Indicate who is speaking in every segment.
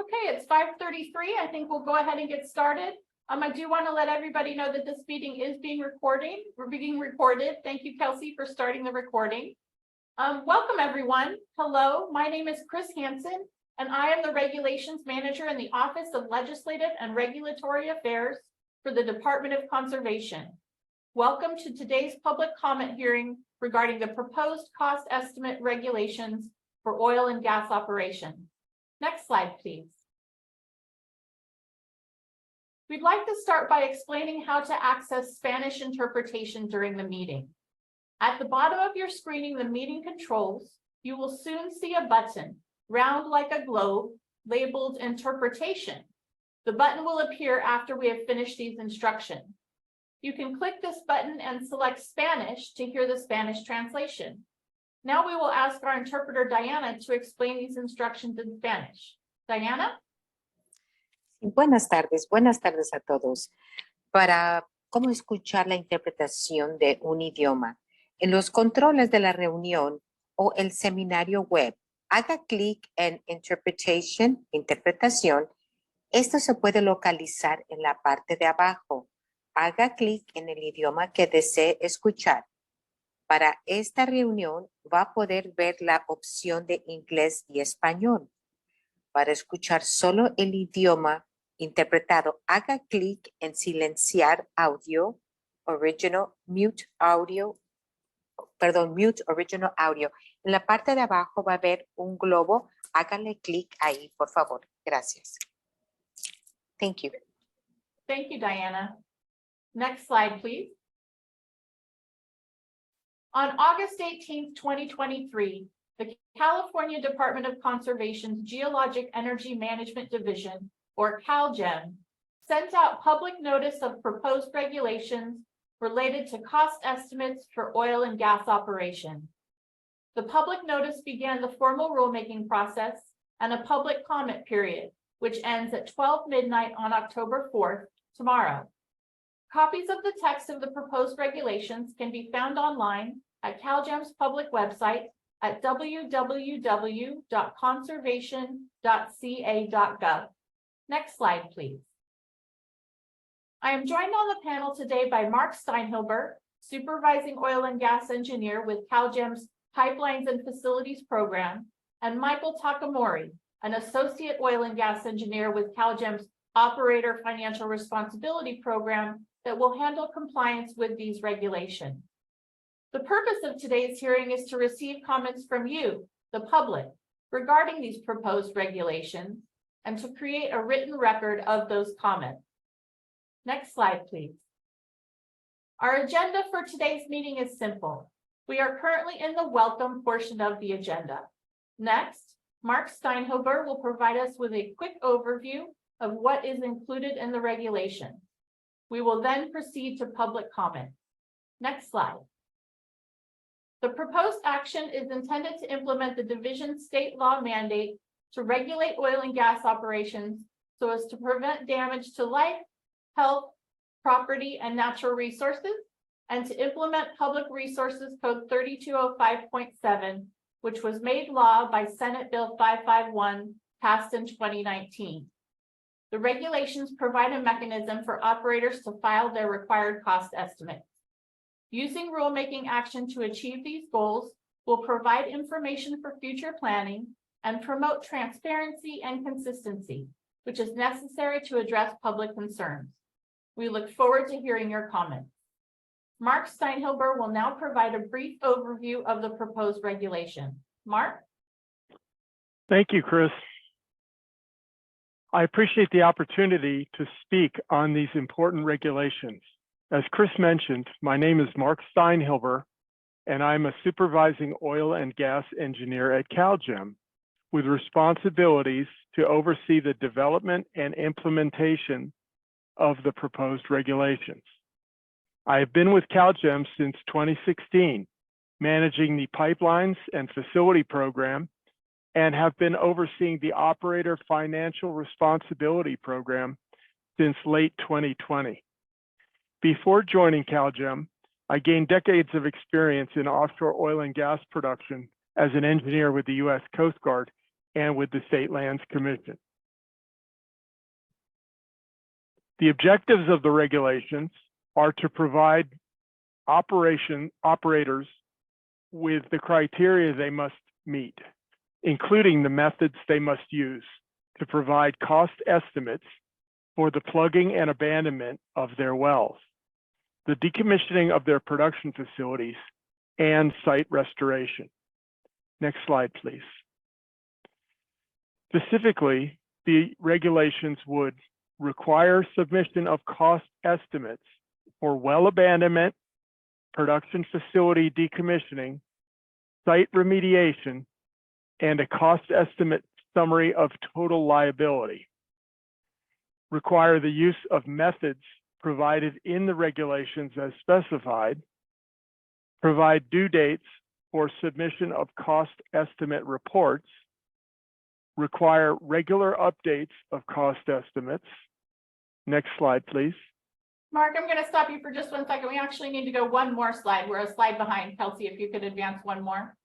Speaker 1: Okay, it's 5:33. I think we'll go ahead and get started. I do want to let everybody know that this meeting is being recorded. We're being recorded. Thank you, Kelsey, for starting the recording. Welcome, everyone. Hello, my name is Chris Hansen, and I am the Regulations Manager in the Office of Legislative and Regulatory Affairs for the Department of Conservation. Welcome to today's public comment hearing regarding the proposed cost estimate regulations for oil and gas operations. Next slide, please. We'd like to start by explaining how to access Spanish interpretation during the meeting. At the bottom of your screen, the meeting controls, you will soon see a button, round like a globe, labeled Interpretation. The button will appear after we have finished these instructions. You can click this button and select Spanish to hear the Spanish translation. Now we will ask our interpreter, Diana, to explain these instructions in Spanish. Diana?
Speaker 2: Buenas tardes a todos. Para cómo escuchar la interpretación de un idioma, en los controles de la reunión o el seminario web, haga clic en interpretación. Esto se puede localizar en la parte de abajo. Haga clic en el idioma que desee escuchar. Para esta reunión va a poder ver la opción de inglés y español. Para escuchar solo el idioma interpretado, haga clic en silenciar audio, mute original audio. En la parte de abajo va a haber un globo. Háganle clic ahí, por favor. Gracias. Thank you.
Speaker 1: Thank you, Diana. Next slide, please. On August 18, 2023, the California Department of Conservation's Geologic Energy Management Division, or CalGEM, sent out public notice of proposed regulations related to cost estimates for oil and gas operations. The public notice began the formal rulemaking process and a public comment period, which ends at 12 midnight on October 4th, tomorrow. Copies of the text of the proposed regulations can be found online at CalGEM's public website at www.conservation.ca.gov. Next slide, please. I am joined on the panel today by Mark Steinhilber, Supervising Oil and Gas Engineer with CalGEM's Pipelines and Facilities Program, and Michael Takamori, an Associate Oil and Gas Engineer with CalGEM's Operator Financial Responsibility Program that will handle compliance with these regulations. The purpose of today's hearing is to receive comments from you, the public, regarding these proposed regulations and to create a written record of those comments. Next slide, please. Our agenda for today's meeting is simple. We are currently in the welcome portion of the agenda. Next, Mark Steinhilber will provide us with a quick overview of what is included in the regulations. We will then proceed to public comment. Next slide. The proposed action is intended to implement the division's state law mandate to regulate oil and gas operations so as to prevent damage to life, health, property, and natural resources, and to implement Public Resources Code 3205.7, which was made law by Senate Bill 551, passed in 2019. The regulations provide a mechanism for operators to file their required cost estimates. Using rulemaking action to achieve these goals will provide information for future planning and promote transparency and consistency, which is necessary to address public concerns. We look forward to hearing your comments. Mark Steinhilber will now provide a brief overview of the proposed regulation. Mark?
Speaker 3: Thank you, Chris. I appreciate the opportunity to speak on these important regulations. As Chris mentioned, my name is Mark Steinhilber, and I'm a Supervising Oil and Gas Engineer at CalGEM, with responsibilities to oversee the development and implementation of the proposed regulations. I have been with CalGEM since 2016, managing the Pipelines and Facility Program, and have been overseeing the Operator Financial Responsibility Program since late 2020. Before joining CalGEM, I gained decades of experience in offshore oil and gas production as an engineer with the U.S. Coast Guard and with the State Lands Commission. The objectives of the regulations are to provide operators with the criteria they must meet, including the methods they must use to provide cost estimates for the plugging and abandonment of their wells, the decommissioning of their production facilities, and site restoration. Next slide, please. Specifically, the regulations would require submission of cost estimates for well abandonment, production facility decommissioning, site remediation, and a cost estimate summary of total liability. Require the use of methods provided in the regulations as specified. Provide due dates for submission of cost estimate reports. Require regular updates of cost estimates. Next slide, please.
Speaker 1: Mark, I'm going to stop you for just 1 second. We actually need to go one more slide. We're a slide behind. Kelsey, if you could advance one more.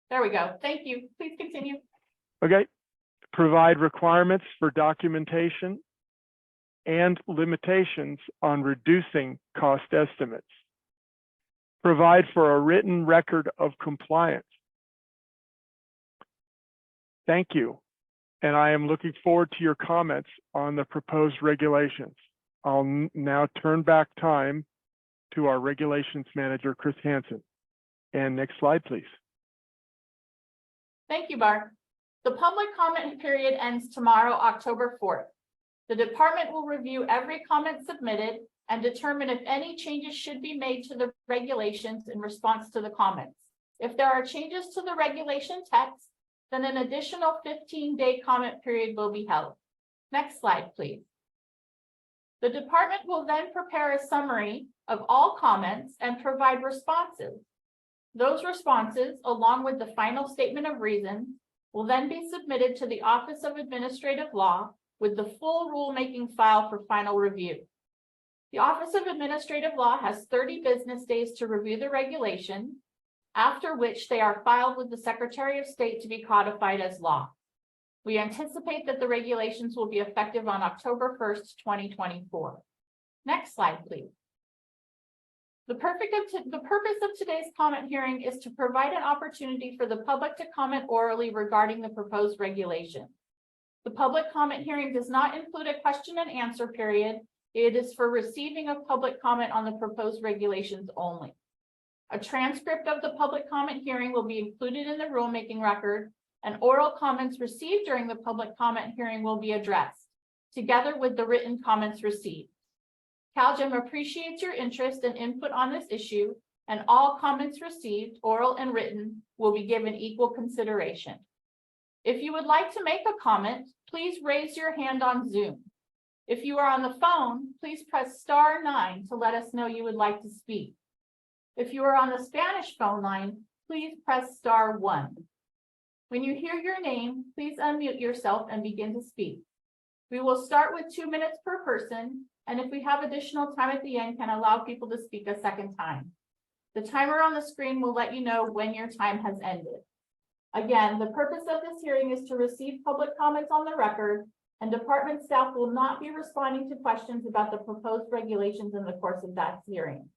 Speaker 1: There we go. Thank you. Please continue.
Speaker 3: Okay. Provide requirements for documentation and limitations on reducing cost estimates. Provide for a written record of compliance. Thank you. And I am looking forward to your comments on the proposed regulations. I'll now turn back time to our regulations manager, Chris Hansen. And next slide, please.
Speaker 1: Thank you, Bart. The public comment period ends tomorrow, October 4th. The department will review every comment submitted and determine if any changes should be made to the regulations in response to the comments. If there are changes to the regulation text, then an additional 15-day comment period will be held. Next slide, please. The department will then prepare a summary of all comments and provide responses. Those responses, along with the final statement of reasons, will then be submitted to the Office of Administrative Law with the full rulemaking file for final review. The Office of Administrative Law has 30 business days to review the regulation, after which they are filed with the Secretary of State to be codified as law. We anticipate that the regulations will be effective on October 1st, 2024. Next slide, please. The purpose of today's comment hearing is to provide an opportunity for the public to comment orally regarding the proposed regulation. The public comment hearing does not include a question and answer period. It is for receiving of public comment on the proposed regulations only. A transcript of the public comment hearing will be included in the rulemaking record, and oral comments received during the public comment hearing will be addressed, together with the written comments received. CalGEM appreciates your interest and input on this issue, and all comments received, oral and written, will be given equal consideration. If you would like to make a comment, please raise your hand on Zoom. If you are on the phone, please press *9 to let us know you would like to speak. If you are on the Spanish phone line, please press *1. When you hear your name, please unmute yourself and begin to speak. We will start with 2 minutes per person, and if we have additional time at the end, can allow people to speak a second time. The timer on the screen will let you know when your time has ended. Again, the purpose of this hearing is to receive public comments on the record, and department staff will not be responding to questions about the proposed regulations in the course of that hearing.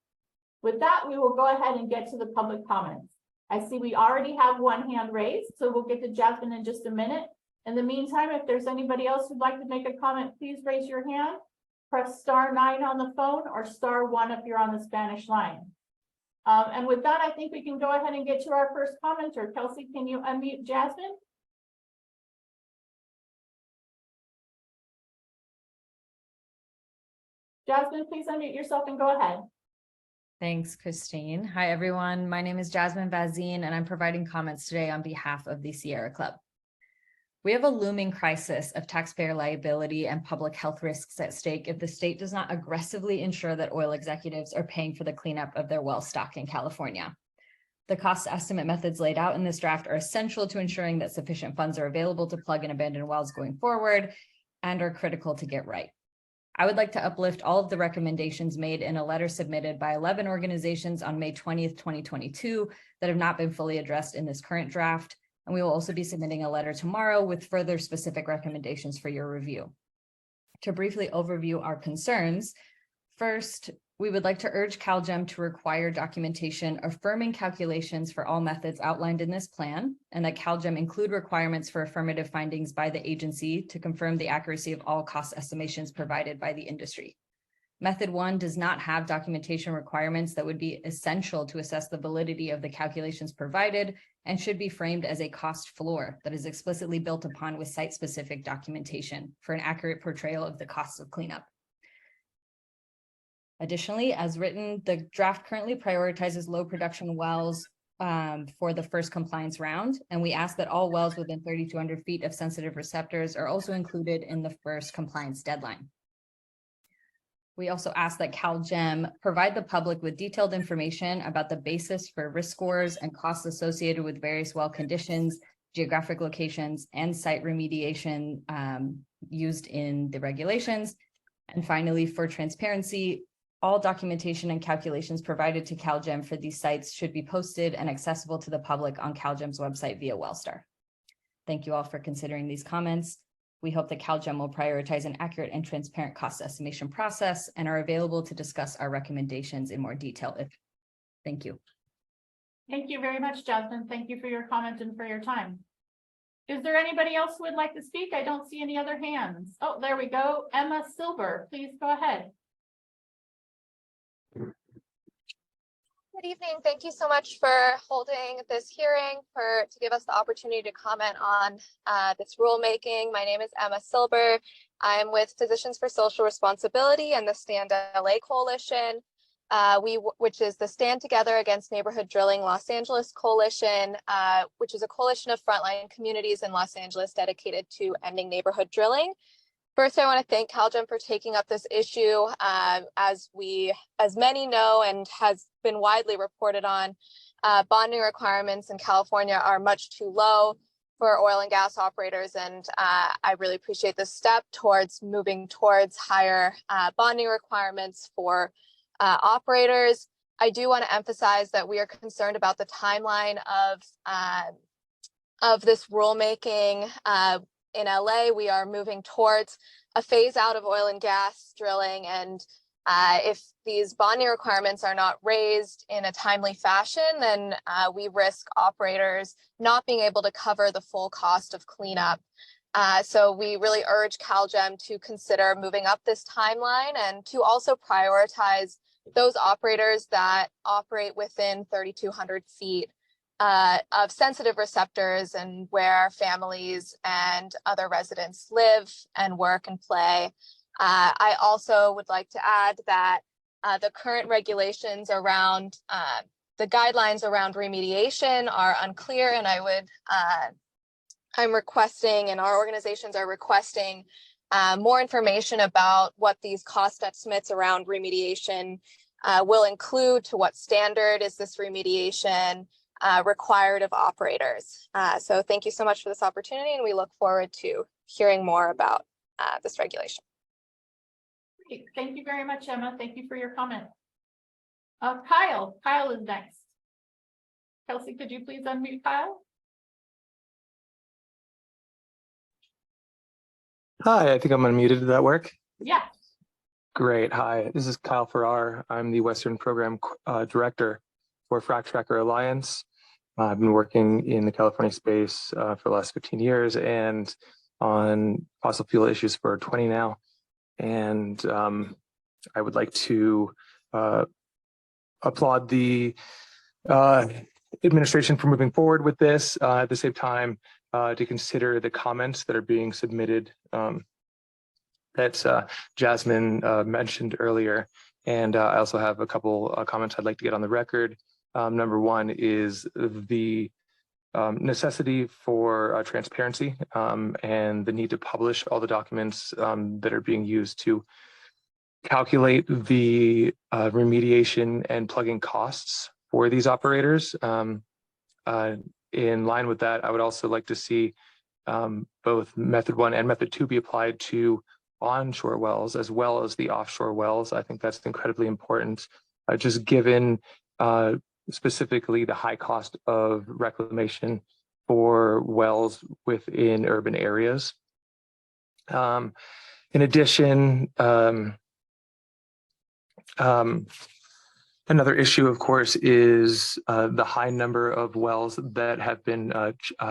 Speaker 1: With that, we will go ahead and get to the public comments. I see we already have one hand raised, so we'll get to Jasmine in just a minute. In the meantime, if there's anybody else who'd like to make a comment, please raise your hand. Press *9 on the phone or *1 if you're on the Spanish line. And with that, I think we can go ahead and get to our first commenter. Kelsey, can you unmute Jasmine? Jasmine, please unmute yourself and go ahead.
Speaker 4: Thanks, Christine. Hi, everyone. My name is Jasmine Vazine, and I'm providing comments today on behalf of the Sierra Club. We have a looming crisis of taxpayer liability and public health risks at stake if the state does not aggressively ensure that oil executives are paying for the cleanup of their well stock in California. The cost estimate methods laid out in this draft are essential to ensuring that sufficient funds are available to plug and abandon wells going forward and are critical to get right. I would like to uplift all of the recommendations made in a letter submitted by 11 organizations on May 20th, 2022 that have not been fully addressed in this current draft. And we will also be submitting a letter tomorrow with further specific recommendations for your review. To briefly overview our concerns, first, we would like to urge CalGEM to require documentation affirming calculations for all methods outlined in this plan, and that CalGEM include requirements for affirmative findings by the agency to confirm the accuracy of all cost estimations provided by the industry. Method 1 does not have documentation requirements that would be essential to assess the validity of the calculations provided and should be framed as a cost floor that is explicitly built upon with site-specific documentation for an accurate portrayal of the costs of cleanup. Additionally, as written, the draft currently prioritizes low production wells for the first compliance round, and we ask that all wells within 3,200 feet of sensitive receptors are also included in the first compliance deadline. We also ask that CalGEM provide the public with detailed information about the basis for risk scores and costs associated with various well conditions, geographic locations, and site remediation used in the regulations. And finally, for transparency, all documentation and calculations provided to CalGEM for these sites should be posted and accessible to the public on CalGEM's website via Wellstar. Thank you all for considering these comments. We hope that CalGEM will prioritize an accurate and transparent cost estimation process and are available to discuss our recommendations in more detail. Thank you.
Speaker 1: Thank you very much, Jasmine. Thank you for your comment and for your time. Is there anybody else who would like to speak? I don't see any other hands. Oh, there we go. Emma Silver, please go ahead.
Speaker 5: Good evening. Thank you so much for holding this hearing to give us the opportunity to comment on this rulemaking. My name is Emma Silber. I'm with Physicians for Social Responsibility and the Stand LA Coalition, which is the Stand Together Against Neighborhood Drilling Los Angeles Coalition, which is a coalition of frontline communities in Los Angeles dedicated to ending neighborhood drilling. First, I want to thank CalGEM for taking up this issue. As many know and has been widely reported on, bonding requirements in California are much too low for oil and gas operators. And I really appreciate this step towards moving towards higher bonding requirements for operators. I do want to emphasize that we are concerned about the timeline of this rulemaking. In LA, we are moving towards a phase out of oil and gas drilling. And if these bonding requirements are not raised in a timely fashion, then we risk operators not being able to cover the full cost of cleanup. So we really urge CalGEM to consider moving up this timeline and to also prioritize those operators that operate within 3,200 feet of sensitive receptors and where families and other residents live and work and play. I also would like to add that the current regulations around the guidelines around remediation are unclear, and I'm requesting, and our organizations are requesting more information about what these cost estimates around remediation will include. To what standard is this remediation required of operators? So thank you so much for this opportunity, and we look forward to hearing more about this regulation.
Speaker 1: Great. Thank you very much, Emma. Thank you for your comment. Kyle is next. Kelsey, could you please unmute Kyle?
Speaker 6: Hi, I think I'm unmuted. Did that work?
Speaker 1: Yeah.
Speaker 6: Great. Hi, this is Kyle Farrar. I'm the Western Program Director for Frac Tracker Alliance. I've been working in the California space for the last 15 years and on fossil fuel issues for 20 now. And I would like to applaud the administration for moving forward with this. At the same time, to consider the comments that are being submitted that Jasmine mentioned earlier. And I also have a couple comments I'd like to get on the record. Number one is the necessity for transparency and the need to publish all the documents that are being used to calculate the remediation and plugging costs for these operators. In line with that, I would also like to see both method 1 and method 2 be applied to onshore wells as well as the offshore wells. I think that's incredibly important, just given specifically the high cost of reclamation for wells within urban areas. In addition, another issue, of course, is the high number of wells that have been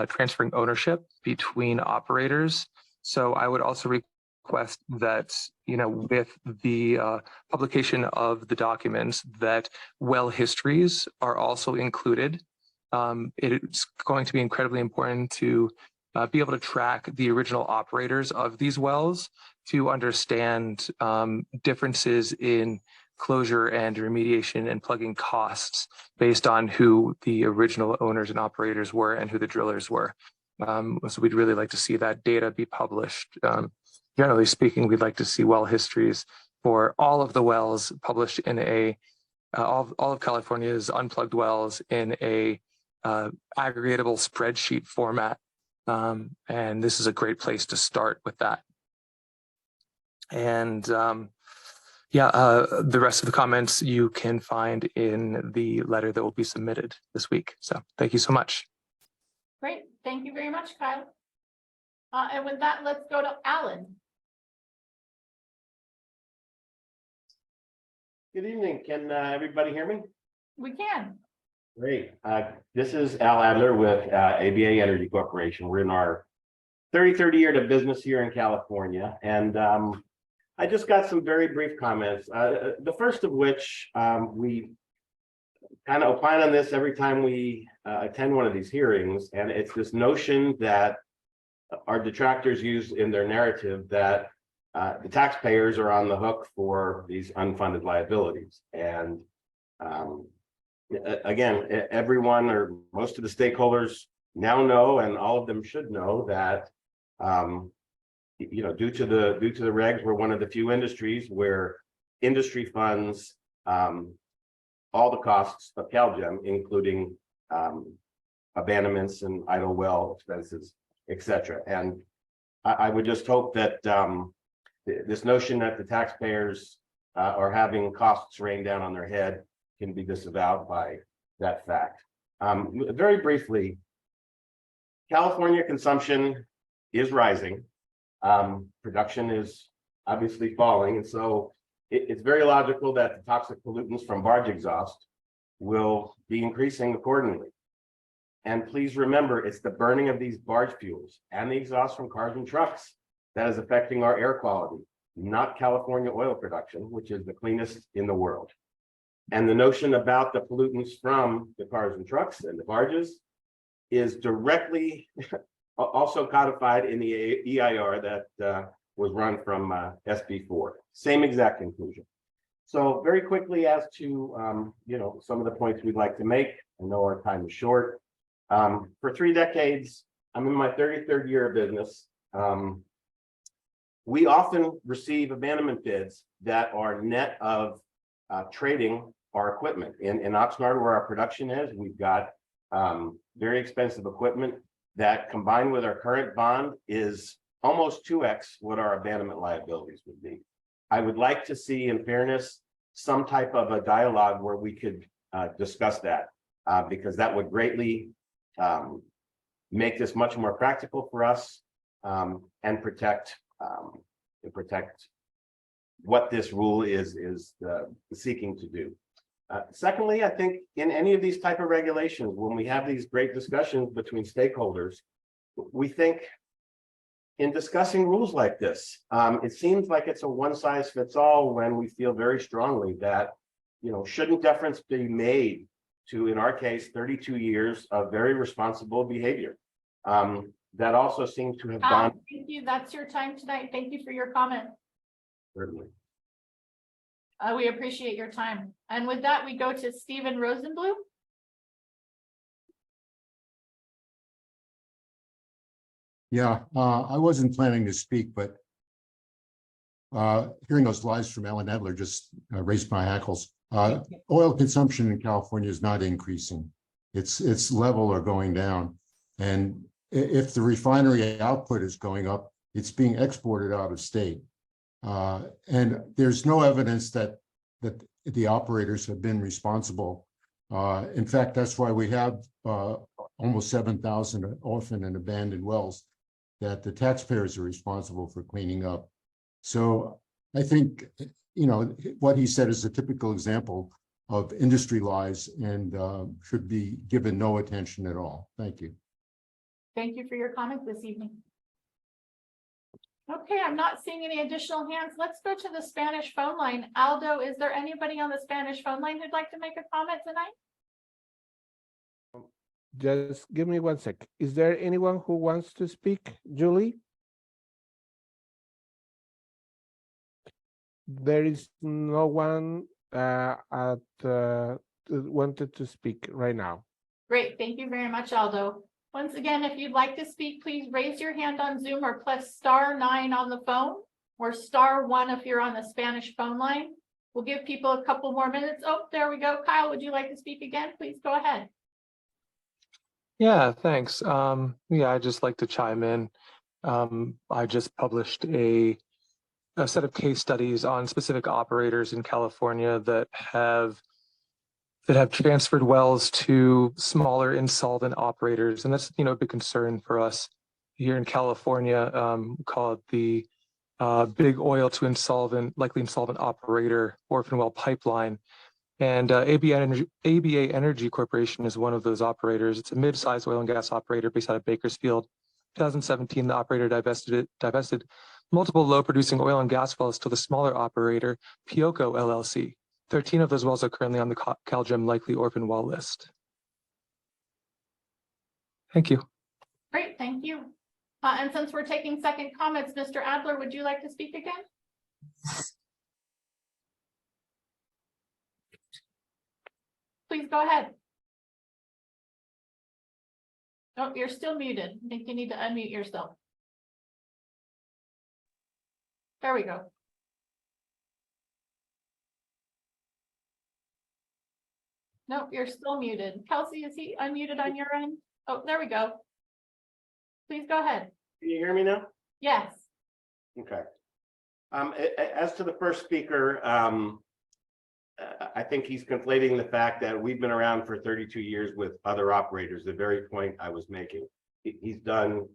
Speaker 6: transferring ownership between operators. So I would also request that, with the publication of the documents, that well histories are also included. It's going to be incredibly important to be able to track the original operators of these wells to understand differences in closure and remediation and plugging costs based on who the original owners and operators were and who the drillers were. So we'd really like to see that data be published. Generally speaking, we'd like to see well histories for all of the wells published in all of California's unplugged wells in a aggregatable spreadsheet format. And this is a great place to start with that. And the rest of the comments you can find in the letter that will be submitted this week. So thank you so much.
Speaker 1: Great, thank you very much, Kyle. And with that, let's go to Alan.
Speaker 7: Good evening. Can everybody hear me?
Speaker 1: We can.
Speaker 7: Great. This is Al Adler with ABA Energy Corporation. We're in our 33rd year to business here in California. And I just got some very brief comments. The first of which we kind of opine on this every time we attend one of these hearings. And it's this notion that our detractors use in their narrative that the taxpayers are on the hook for these unfunded liabilities. And again, everyone or most of the stakeholders now know, and all of them should know, that due to the regs, we're one of the few industries where industry funds all the costs of CalGEM, including abandonments and idle well expenses, etc. And I would just hope that this notion that the taxpayers are having costs rain down on their head can be disavowed by that fact. Very briefly, California consumption is rising. Production is obviously falling. And so it's very logical that the toxic pollutants from barge exhaust will be increasing accordingly. And please remember, it's the burning of these barge fuels and the exhaust from cars and trucks that is affecting our air quality, not California oil production, which is the cleanest in the world. And the notion about the pollutants from the cars and trucks and the barges is directly also codified in the EIR that was run from SB4. Same exact conclusion. So very quickly as to some of the points we'd like to make. I know our time is short. For 3 decades, I'm in my 33rd year of business. We often receive abandonment bids that are net of trading our equipment. In Oxnard, where our production is, we've got very expensive equipment that, combined with our current bond, is almost 2x what our abandonment liabilities would be. I would like to see, in fairness, some type of a dialogue where we could discuss that, because that would greatly make this much more practical for us and protect what this rule is seeking to do. Secondly, I think in any of these type of regulations, when we have these great discussions between stakeholders, we think in discussing rules like this, it seems like it's a one-size-fits-all when we feel very strongly that, shouldn't deference be made to, in our case, 32 years of very responsible behavior. That also seems to have gone.
Speaker 1: Thank you. That's your time tonight. Thank you for your comment.
Speaker 7: Certainly.
Speaker 1: We appreciate your time. And with that, we go to Stephen Rosenblum.
Speaker 8: Yeah, I wasn't planning to speak, but hearing those slides from Ellen Adler just raised my hackles. Oil consumption in California is not increasing. It's level or going down. And if the refinery output is going up, it's being exported out of state. And there's no evidence that the operators have been responsible. In fact, that's why we have almost 7,000 orphan and abandoned wells that the taxpayers are responsible for cleaning up. So I think, what he said is a typical example of industry lies and should be given no attention at all. Thank you.
Speaker 1: Thank you for your comments this evening. Okay, I'm not seeing any additional hands. Let's go to the Spanish phone line. Aldo, is there anybody on the Spanish phone line who'd like to make a comment tonight?
Speaker 9: Just give me 1 sec. Is there anyone who wants to speak, Julie? There is no one wanted to speak right now.
Speaker 1: Great, thank you very much, Aldo. Once again, if you'd like to speak, please raise your hand on Zoom or press *9 on the phone or *1 if you're on the Spanish phone line. We'll give people a couple more minutes. Oh, there we go. Kyle, would you like to speak again? Please go ahead.
Speaker 6: Yeah, thanks. I'd just like to chime in. I just published a set of case studies on specific operators in California that have transferred wells to smaller insolvent operators, and that's a big concern for us here in California. We call it the big oil to likely insolvent operator orphan well pipeline. And ABA Energy Corporation is one of those operators. It's a mid-sized oil and gas operator based out of Bakersfield. 2017, the operator divested multiple low-producing oil and gas wells to the smaller operator, Pioco LLC. 13 of those wells are currently on the CalGEM likely orphan well list. Thank you.
Speaker 1: Great, thank you. And since we're taking second comments, Mr. Adler, would you like to speak again? Please go ahead. Oh, you're still muted. I think you need to unmute yourself. There we go. Nope, you're still muted. Kelsey, is he unmuted on your end? Oh, there we go. Please go ahead.
Speaker 7: Can you hear me now?
Speaker 1: Yes.
Speaker 7: Okay. As to the first speaker, I think he's conflating the fact that we've been around for 32 years with other operators, the very point I was making. He's done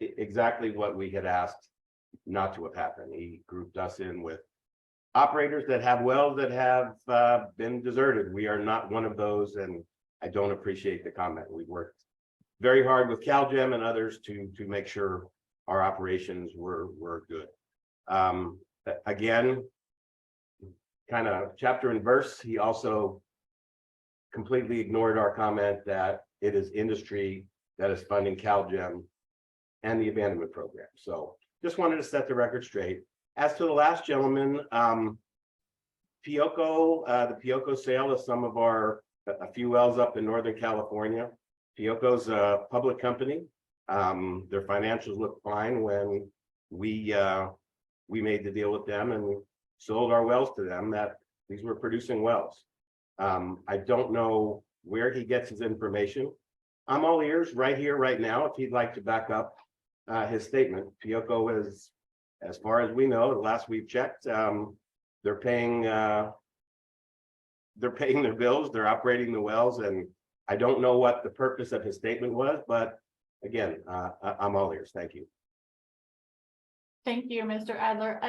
Speaker 7: exactly what we had asked not to have happened. He grouped us in with operators that have wells that have been deserted. We are not one of those, and I don't appreciate the comment. We've worked very hard with CalGEM and others to make sure our operations were good. Again, kind of chapter and verse, he also completely ignored our comment that it is industry that is funding CalGEM and the abandonment program. So just wanted to set the record straight. As to the last gentleman, Pioco, the Pioco sale of some of a few wells up in Northern California. Pioco's a public company. Their financials look fine when we made the deal with them and sold our wells to them, that these were producing wells. I don't know where he gets his information. I'm all ears right here, right now, if he'd like to back up his statement. Pioco is, as far as we know, the last we've checked, they're paying their bills, they're operating the wells, and I don't know what the purpose of his statement was, but again, I'm all ears. Thank you.
Speaker 1: Thank you, Mr. Adler.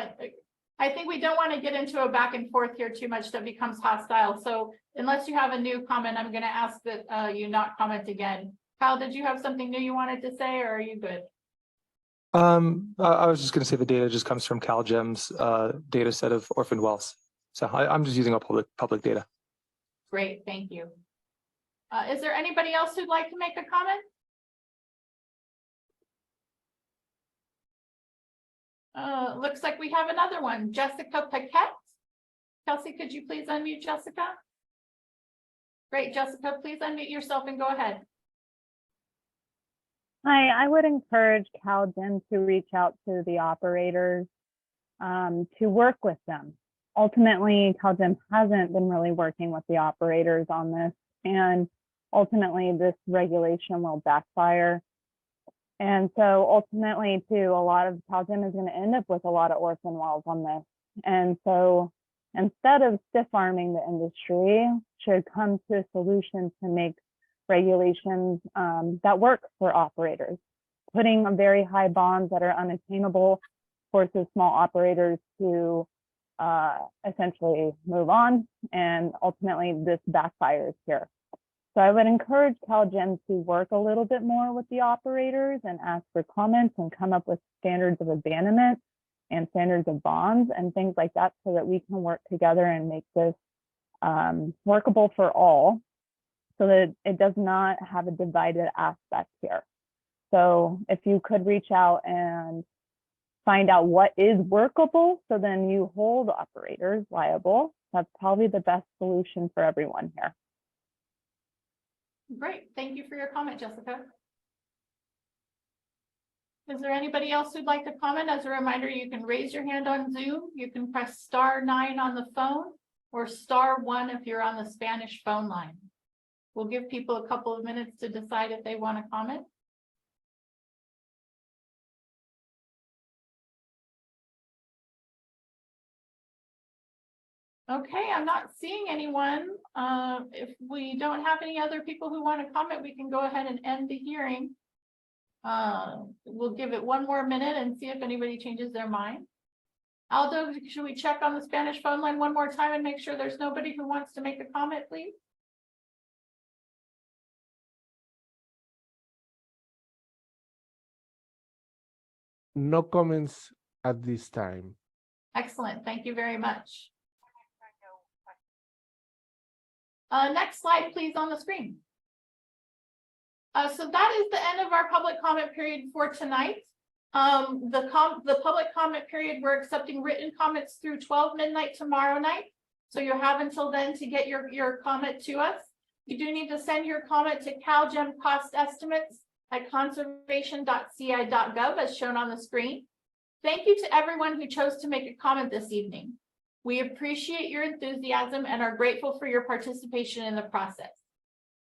Speaker 1: I think we don't want to get into a back and forth here too much that becomes hostile. So unless you have a new comment, I'm going to ask that you not comment again. Kyle, did you have something new you wanted to say, or are you good?
Speaker 6: I was just going to say the data just comes from CalGEM's data set of orphan wells. So I'm just using a public data.
Speaker 1: Great, thank you. Is there anybody else who'd like to make a comment? Looks like we have another one, Jessica Paquette. Kelsey, could you please unmute Jessica? Great, Jessica, please unmute yourself and go ahead.
Speaker 10: Hi, I would encourage CalGEM to reach out to the operators to work with them. Ultimately, CalGEM hasn't been really working with the operators on this, and ultimately this regulation will backfire. And so ultimately too, a lot of CalGEM is going to end up with a lot of orphan wells on this. And so instead of stiff arming the industry, should come to a solution to make regulations that work for operators, putting very high bonds that are unattainable forces small operators to essentially move on, and ultimately this backfires here. So I would encourage CalGEM to work a little bit more with the operators and ask for comments and come up with standards of abandonment and standards of bonds and things like that, so that we can work together and make this workable for all, so that it does not have a divided aspect here. So if you could reach out and find out what is workable, so then you hold operators liable, that's probably the best solution for everyone here.
Speaker 1: Great, thank you for your comment, Jessica. Is there anybody else who'd like to comment? As a reminder, you can raise your hand on Zoom. You can press *9 on the phone or *1 if you're on the Spanish phone line. We'll give people a couple of minutes to decide if they want to comment. Okay, I'm not seeing anyone. If we don't have any other people who want to comment, we can go ahead and end the hearing. We'll give it one more minute and see if anybody changes their mind. Aldo, should we check on the Spanish phone line one more time and make sure there's nobody who wants to make a comment, please?
Speaker 9: No comments at this time.
Speaker 1: Excellent, thank you very much. Next slide, please, on the screen. So that is the end of our public comment period for tonight. The public comment period, we're accepting written comments through 12 midnight tomorrow night. So you have until then to get your comment to us. You do need to send your comment to CalGEM cost estimates at conservation.ci.gov as shown on the screen. Thank you to everyone who chose to make a comment this evening. We appreciate your enthusiasm and are grateful for your participation in the process.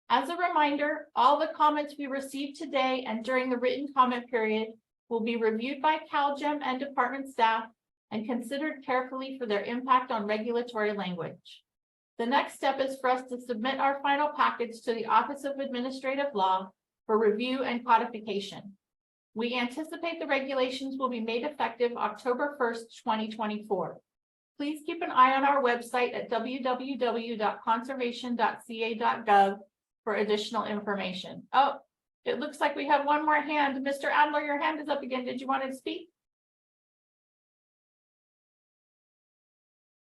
Speaker 1: As a reminder, all the comments we received today and during the written comment period will be reviewed by CalGEM and department staff and considered carefully for their impact on regulatory language. The next step is for us to submit our final package to the Office of Administrative Law for review and codification. We anticipate the regulations will be made effective October 1st, 2024. Please keep an eye on our website at www.conservation.ca.gov for additional information. Oh, it looks like we have one more hand. Mr. Adler, your hand is up again. Did you want to speak?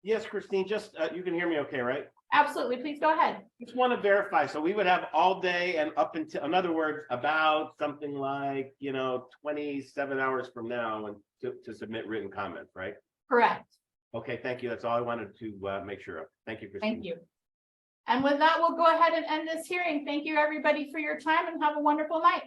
Speaker 7: Yes, Christine, just, you can hear me okay, right?
Speaker 1: Absolutely, please go ahead.
Speaker 7: Just want to verify, so we would have all day and up until, in other words, about something like, 27 hours from now and to submit written comments, right?
Speaker 1: Correct.
Speaker 7: Okay, thank you. That's all I wanted to make sure of. Thank you, Christine.
Speaker 1: Thank you. And with that, we'll go ahead and end this hearing. Thank you, everybody, for your time and have a wonderful night.